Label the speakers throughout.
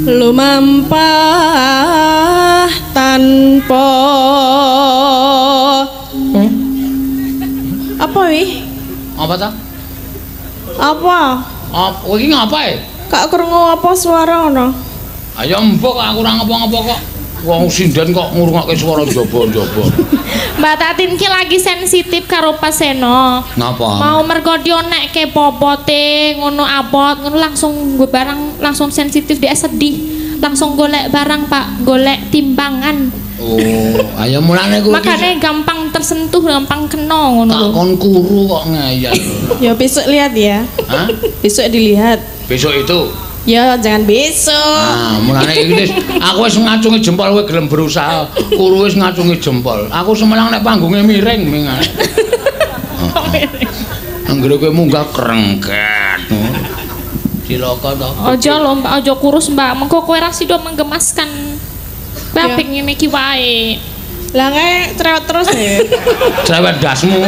Speaker 1: lumampah tanpa apa wi?
Speaker 2: Apa ta?
Speaker 1: Apa?
Speaker 2: Apa iki ngapae?
Speaker 1: Kak krungu apa suara ngono?
Speaker 2: Ayo mbok aku ora ngapa-ngapa kok. Wong sinden kok ngrungokke swara jaba-jaba.
Speaker 3: Mbak Tatin ki lagi sensitif karo Paseno.
Speaker 2: Ngapa?
Speaker 3: Mau mergo dionekke popote ngono abot ngono langsung gue barang langsung sensitif dia sedih. Langsung golek barang Pak, golek timbangan.
Speaker 2: Oh, ayo mulane kuwi.
Speaker 3: Makane gampang tersentuh, gampang kena ngono lho.
Speaker 2: Tak kon kuru kok ngayal.
Speaker 1: Ya besok lihat ya.
Speaker 2: Hah?
Speaker 1: Besok dilihat.
Speaker 2: Besok itu.
Speaker 1: Ya jangan besok.
Speaker 2: Nah, mulane iki wis aku wis ngacungi jempol kowe gelem berusaha. Kuru wis ngacungi jempol. Aku semelang nek panggunge miring mingan. Anggere kowe munggah krengket. Cilaka to.
Speaker 3: Aja lho Mbak, aja kurus Mbak. Mengko kowe ra sida menggemaskan. Mbak ping ngene iki wae.
Speaker 1: Lah kae cerewet terus ya.
Speaker 2: Cerewet dasmu.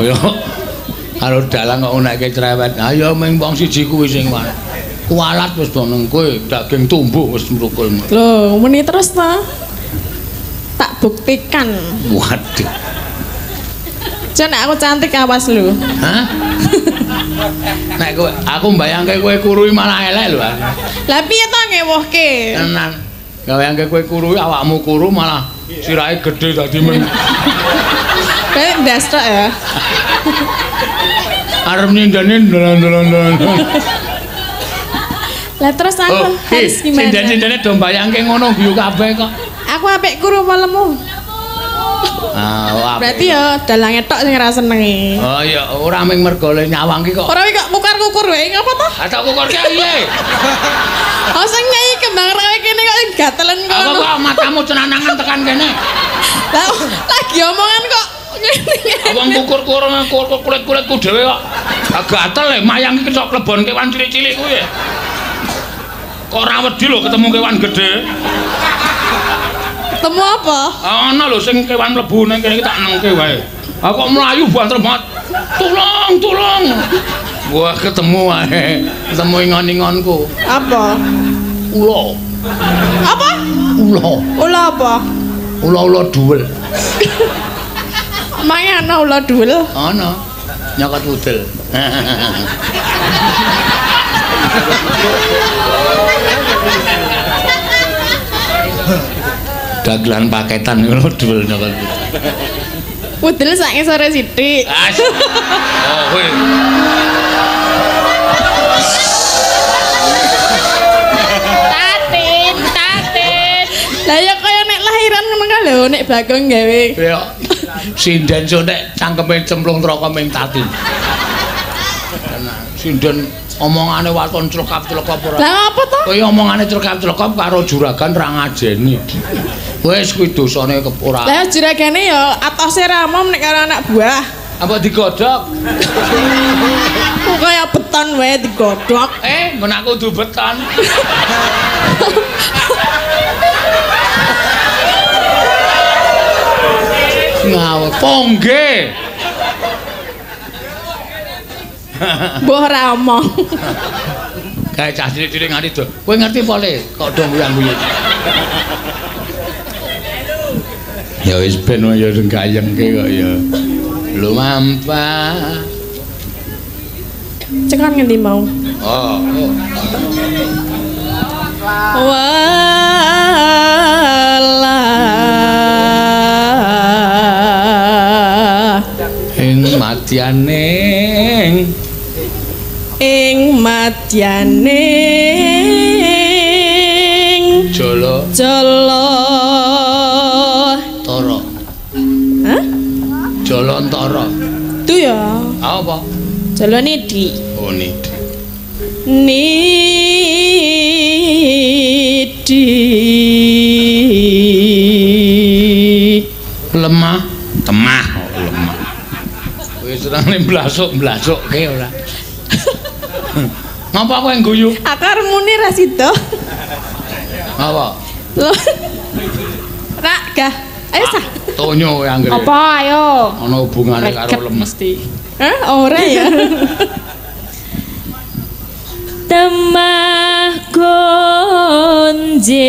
Speaker 2: Yo. Karo dalang kok unekke cerewet. Ayo ming wong siji kuwi sing kualat wis do nang kowe, daging tumbuh wis mrukul.
Speaker 1: Loh, muni terus ta? Tak buktikan.
Speaker 2: Waduh.
Speaker 1: Jan aku cantik awas lu.
Speaker 2: Hah? Nek kowe aku mbayangke kowe kurui malah elek lho.
Speaker 1: Lah piye ta ngewohke?
Speaker 2: Tenan. Gaweanke kowe kurui awakmu kuru malah sirahe gedhe dadi men.
Speaker 1: Kayak ndas tok ya.
Speaker 2: Arep nindane ndolon-ndolon.
Speaker 1: Lah terus aku harus gimana?
Speaker 2: Sindan-sindane do mbayangke ngono guyu kabeh kok.
Speaker 1: Aku apik kuru apa lemu?
Speaker 2: Ah,
Speaker 1: berarti ya dalange tok sing ora senengi.
Speaker 2: Oh iya, ora ming mergo le nyawang ki kok.
Speaker 1: Ora iki kok kukar-kukur wae ngapa to?
Speaker 2: Ada kukurke piye?
Speaker 1: Oh sing nyai kembang rawe kene kok gatelen kok.
Speaker 2: Apa kok matamu cenanangan tekan kene?
Speaker 1: Lah lagi omongan kok
Speaker 2: Abang kukur kulit-kulitku dhewe kok. Gatel le mayang iki sok klebon kewan cilik-cilik kuwi. Kok ora wedi lho ketemu kewan gedhe.
Speaker 1: Ketemu apa?
Speaker 2: Ana lho sing kewan mlebu ning kene iki tak nengke wae. Kok mlayu banter banget. Tulung. Wah ketemu wae. Ketemu ingon-ingonku.
Speaker 1: Apa?
Speaker 2: Ula.
Speaker 1: Apa? Ula apa?
Speaker 2: Ula duwel.
Speaker 1: Maya ana ula duwel.
Speaker 2: Ana. Nyokot udel. Dagelan paketan ngono duwel nyokot.
Speaker 1: Udel sak sore sithik.
Speaker 2: Oh kowe.
Speaker 3: Tatin.
Speaker 1: Lah ya kaya nek lahiran ngono kan lho nek Bagong gawe.
Speaker 2: Ya. Sinden so nek cangkeme cemplung traka ming Tatin. Sinden omongane waton clekap-clekap ora.
Speaker 1: Lah apa to?
Speaker 2: Kaya omongane clekap-clekap karo juragan ra ngajeni. Wis kuwi dosane ora.
Speaker 1: Lah juragane ya atose ramom nek karo anak buah.
Speaker 2: Apa digodhog?
Speaker 1: Kok kaya beton wae digodhog.
Speaker 2: Men aku kudu beton. Ngawur pongge.
Speaker 1: Mbah ora omong.
Speaker 2: Kae cah cilik-cilik nganti do. Kowe ngerti pole kok do nguyang-nguyang. Ya wis ben ya gayengke kok ya. Lumampah.
Speaker 1: Cekan ngendi mau?
Speaker 2: Oh.
Speaker 1: Walah
Speaker 2: Ing madyaning jala tara.
Speaker 1: Hah?
Speaker 2: Jalantara.
Speaker 1: Itu ya.
Speaker 2: Apa?
Speaker 1: Jala nidi.
Speaker 2: Oh nidi. Lemah, temah, lemah. Wis seneng mblasuk ke ora. Ngapa kowe ngguyu?
Speaker 1: Akar muni ra sida.
Speaker 2: Apa?
Speaker 1: Rak gah. Ayo sah.
Speaker 2: Tonyo kowe anggere.
Speaker 3: Apa ayo?
Speaker 2: Ana hubungane karo lemah.
Speaker 1: Hah? Ora ya.
Speaker 3: Teman gonjing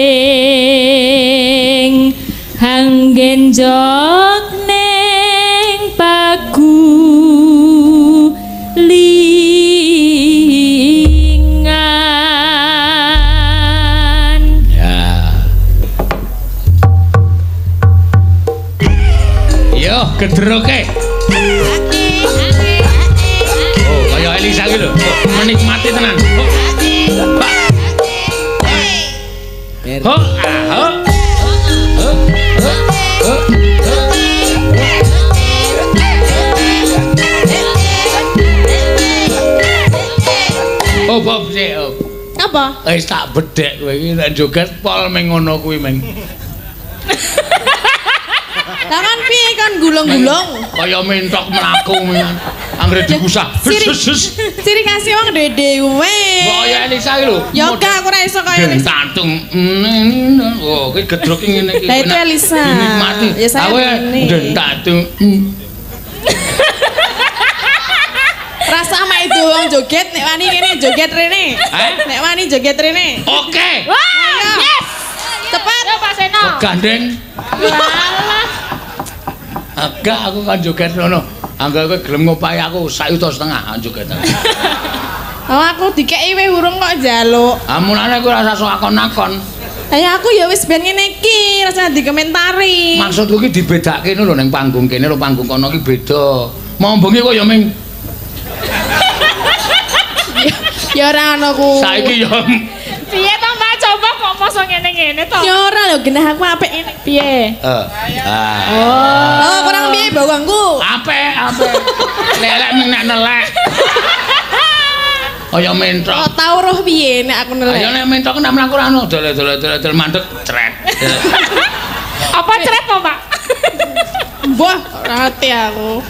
Speaker 3: anggen jok neng pagulingan.
Speaker 2: Ya. Yo, gedroke. Oh, kaya Elisa gitu lho. Menikmati tenan. Oh, Bob sih.
Speaker 1: Apa?
Speaker 2: Wis tak bedhek kowe iki nek joget pol meng ngono kuwi meng.
Speaker 1: Lah kan piye kan gulung-gulung?
Speaker 2: Kaya mentok mlaku meng. Anggere digusah.
Speaker 1: Ciri kasih wong dede kuwe.
Speaker 2: Mbok kaya Elisa iki lho.
Speaker 1: Ya gak aku ora iso kaya Elisa.
Speaker 2: Tantung. Oh, kuwi gedrok ngene iki.
Speaker 1: Lah itu Elisa.
Speaker 2: Dinikmati.
Speaker 1: Ya saya
Speaker 2: ngene. Tantung.
Speaker 1: Rasa ama itu wong joget nek wani kene joget rene. Nek wani joget rene.
Speaker 2: Oke.
Speaker 3: Wah, yes.
Speaker 1: Cepat.
Speaker 3: Yo Pak Seno.
Speaker 2: Gandeng.
Speaker 3: Walah.
Speaker 2: Agak aku kan joget ngono. Angga kowe gelem ngopahi aku 1,5 juta joget.
Speaker 1: Oh aku dikeki we urung kok njaluk.
Speaker 2: Amulane kowe rasa sok akon-akon.
Speaker 1: Ya aku ya wis ben ngene iki, rasane dikomentari.
Speaker 2: Maksudku ki dibedakake lho ning panggung kene lho panggung kono ki beda. Mau bengi kok ya ming
Speaker 1: Ya ora ngono ku.
Speaker 2: saiki ya
Speaker 3: Piye to Mbak coba kok mosok ngene-ngene to?
Speaker 1: Ya ora lho genah aku apik ngene.
Speaker 3: Piye?
Speaker 1: Oh, kurang piye bawangku?
Speaker 2: Apik. Lelek ming nek nelek. Kaya mentok.
Speaker 1: Oh, tau roh piye nek aku nelek.
Speaker 2: Ayo nek mentok nek mlaku ra ono dol mandek cret.
Speaker 3: Apa cret to Pak?
Speaker 1: Mbah, ora ngerti aku.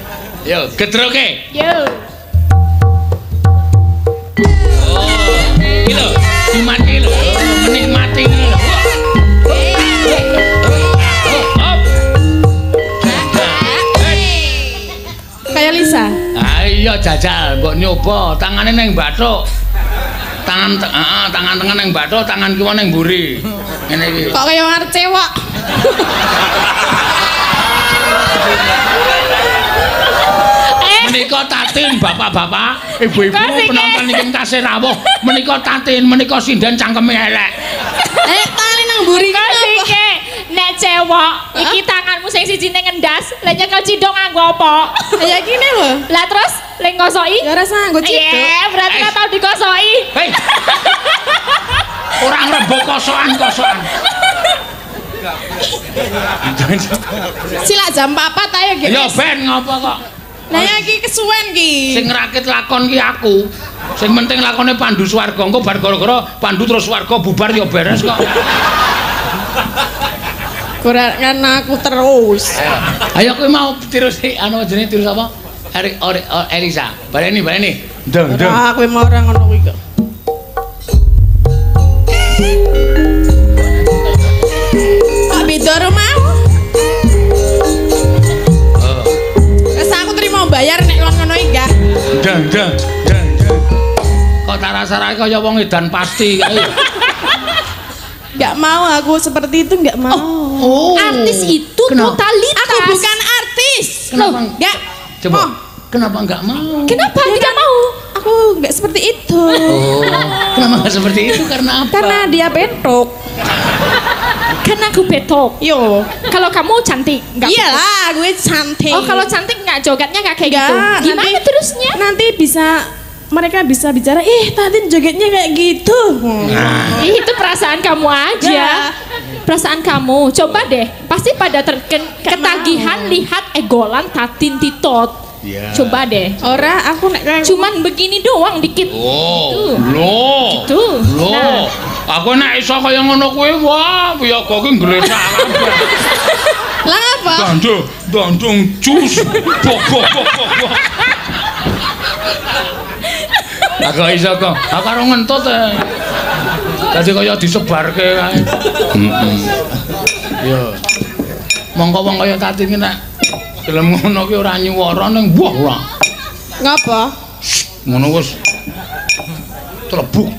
Speaker 2: Yo, gedroke.
Speaker 3: Yo.
Speaker 2: Iki lho, dimati lho, menikmati lho.
Speaker 1: Kayak Lisa.
Speaker 2: Iya jajal, mbok nyoba tangane ning bathuk. Tangan tangan ning bathuk, tangan kiwa ning mburi. Ngene iki.
Speaker 1: Kok kaya arep cewek.
Speaker 2: Menika tatin bapak-bapak, ibu-ibu penonton iki tasih rawuh. Menika tatin, menika sinden cangkeme elek.
Speaker 1: Tali nang mburi
Speaker 3: Kok sike nek cewek iki tanganmu sing siji ning ngendas, lek nyekel cidok nganggo apa?
Speaker 1: Ya gini lho.
Speaker 3: Lah terus lek ngosoki?
Speaker 1: Ya ora nganggo ciduk.
Speaker 3: Iya, berarti ora tau dikosoki.
Speaker 2: Hei. Ora ngrembug kosokan.
Speaker 1: Sila jam 4 ayo guys.
Speaker 2: Ya ben ngopo kok?
Speaker 1: Lah iki kesuwen ki.
Speaker 2: Sing ngrakit lakon ki aku. Sing penting lakone Pandu Swarga. Engko bar gara-gara Pandu terus Swarga bubar ya beres kok.
Speaker 1: Kurang kan aku terus.
Speaker 2: Ayo kowe mau tiru sik anu jenenge tiru sapa? Elisa. Bareni. Deng.
Speaker 1: Ah, kowe mau ora ngono kuwi kok. Kok beda rumah? Wes aku terima bayar nek kon ngono iki, Gah.
Speaker 2: Deng. Kok tak rasane kaya wong edan pasti kae.
Speaker 1: Enggak mau aku seperti itu enggak mau.
Speaker 2: Oh.
Speaker 3: Artis itu
Speaker 2: Kenapa?
Speaker 3: totalitas.
Speaker 1: Aku bukan artis.
Speaker 2: Kenapa?
Speaker 1: Enggak.
Speaker 2: Coba. Kenapa enggak mau?
Speaker 3: Kenapa tidak mau?
Speaker 1: Aku enggak seperti itu.
Speaker 2: Oh. Kenapa enggak seperti itu? Karena apa?
Speaker 1: Karena dia bentok.
Speaker 3: Karena aku betok.
Speaker 1: Yo.
Speaker 3: Kalau kamu cantik, enggak.
Speaker 1: Iyalah, gue cantik.
Speaker 3: Oh, kalau cantik enggak jogetnya enggak kayak gitu.
Speaker 1: Enggak,
Speaker 3: Gimana
Speaker 1: nanti-
Speaker 3: terusnya?
Speaker 1: Nanti mereka bisa bicara, Tatin jogetnya kayak gitu.
Speaker 3: Ih, itu perasaan kamu aja.
Speaker 1: Ya.
Speaker 3: Perasaan kamu. Coba deh, pasti pada ketagihan lihat egolan Tatin Titot.
Speaker 2: Iya.
Speaker 3: Coba deh.
Speaker 1: Ora, aku nek kayak
Speaker 3: Cuman begini doang dikit.
Speaker 2: Oh,
Speaker 3: Tuh.
Speaker 2: lho.
Speaker 3: Tuh.
Speaker 2: Lho.
Speaker 3: Nah.
Speaker 2: Aku nek iso kaya ngono kuwi, wah, piye kok ki nglesak kabeh.
Speaker 1: lah apa?
Speaker 2: Dandung jus. Bok. Aku iso kok. Aku karo ngentut e. Dadi kaya disebarke kae. Yo. Mongko wong kaya Tatin ki nek gelem ngono ki ora nyuwara ning mbah ora.
Speaker 1: Ngapa?
Speaker 2: Ngono wis. Trebuk.